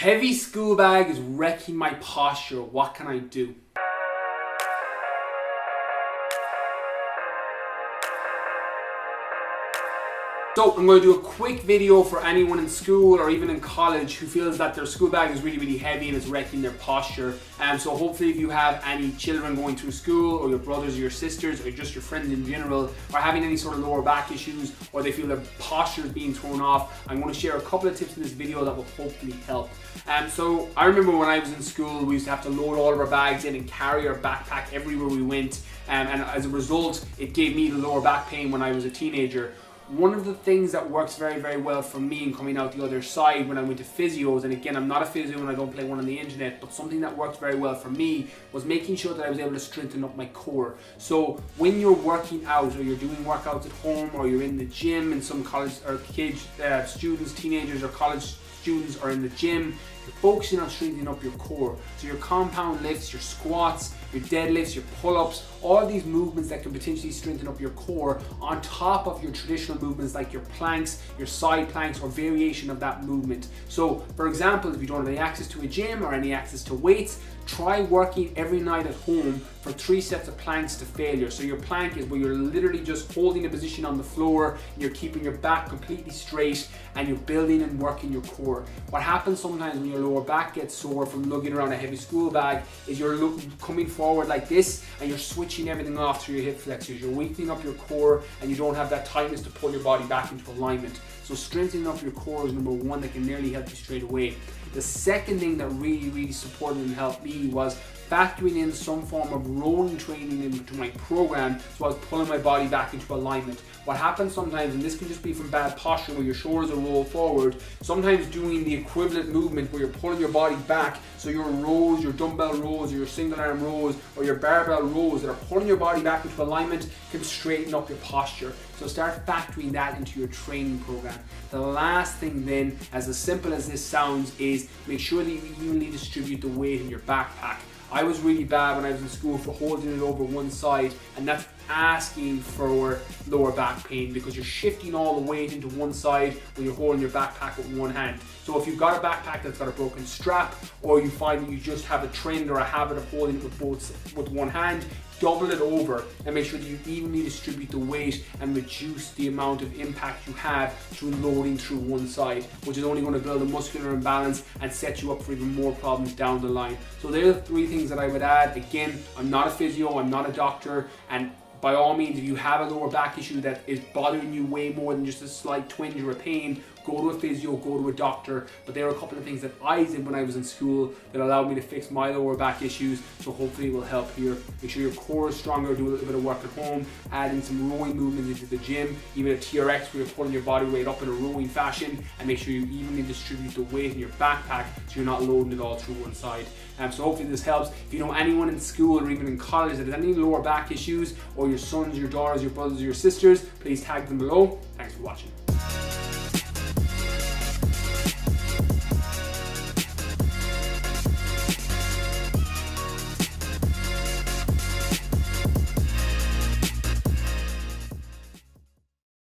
Heavy school bag is wrecking my posture. What can I do? So I'm going to do a quick video for anyone in school or even in college who feels that their school bag is really heavy and it's wrecking their posture. So hopefully if you have any children going through school, or your brothers or your sisters, or just your friends in general are having any sort of lower back issues, or they feel their posture is being thrown off, I'm going to share a couple of tips in this video that will hopefully help. So I remember when I was in school, we used to have to load all of our bags in and carry our backpack everywhere we went, and as a result it gave me the lower back pain when I was a teenager. One of the things that works very well for me in coming out the other side when I went to physios, and again, I'm not a physio and I don't play one on the internet, but something that worked very well for me was making sure that I was able to strengthen up my core. So when you're working out, or you're doing workouts at home, or you're in the gym, and some college or kids, students, teenagers or college students are in the gym, you're focusing on strengthening up your core. So your compound lifts, your squats, your deadlifts, your pull-ups, all of these movements that can potentially strengthen up your core on top of your traditional movements like your planks, your side planks, or variation of that movement. So for example, if you don't have any access to a gym or any access to weights, try working every night at home for 3 sets of planks to failure. So your plank is where you're literally just holding a position on the floor, you're keeping your back completely straight, and you're building and working your core. What happens sometimes when your lower back gets sore from lugging around a heavy school bag is you're coming forward like this, and you're switching everything off through your hip flexors. You're weakening up your core, and you don't have that tightness to pull your body back into alignment. So strengthening up your core is number one that can nearly help you straight away. The second thing that really supported and helped me was factoring in some form of rowing training into my program, so I was pulling my body back into alignment. What happens sometimes, and this can just be from bad posture where your shoulders are rolled forward, sometimes doing the equivalent movement where you're pulling your body back, so your rows, your dumbbell rows, or your single arm rows, or your barbell rows that are pulling your body back into alignment can straighten up your posture. So start factoring that into your training program. The last thing then, as simple as this sounds, is make sure that you evenly distribute the weight in your backpack. I was really bad when I was in school for holding it over one side, and that's asking for lower back pain because you're shifting all the weight into one side when you're holding your backpack with one hand. So if you've got a backpack that's got a broken strap, or you find that you just have a trend or a habit of holding it with one hand, double it over and make sure that you evenly distribute the weight and reduce the amount of impact you have through loading through one side, which is only going to build a muscular imbalance and set you up for even more problems down the line. So there are the 3 things that I would add. Again, I'm not a physio, I'm not a doctor, and by all means, if you have a lower back issue that is bothering you way more than just a slight twinge or a pain, go to a physio, go to a doctor. But there are a couple of things that I did when I was in school that allowed me to fix my lower back issues, so hopefully it will help here. Make sure your core is stronger, do a little bit of work at home, add in some rowing movements into the gym, even a TRX where you're pulling your body weight up in a rowing fashion, and make sure you evenly distribute the weight in your backpack so you're not loading it all through one side. So hopefully this helps. If you know anyone in school or even in college that has any lower back issues, or your sons, your daughters, your brothers, or your sisters, please tag them below. Thanks for watching.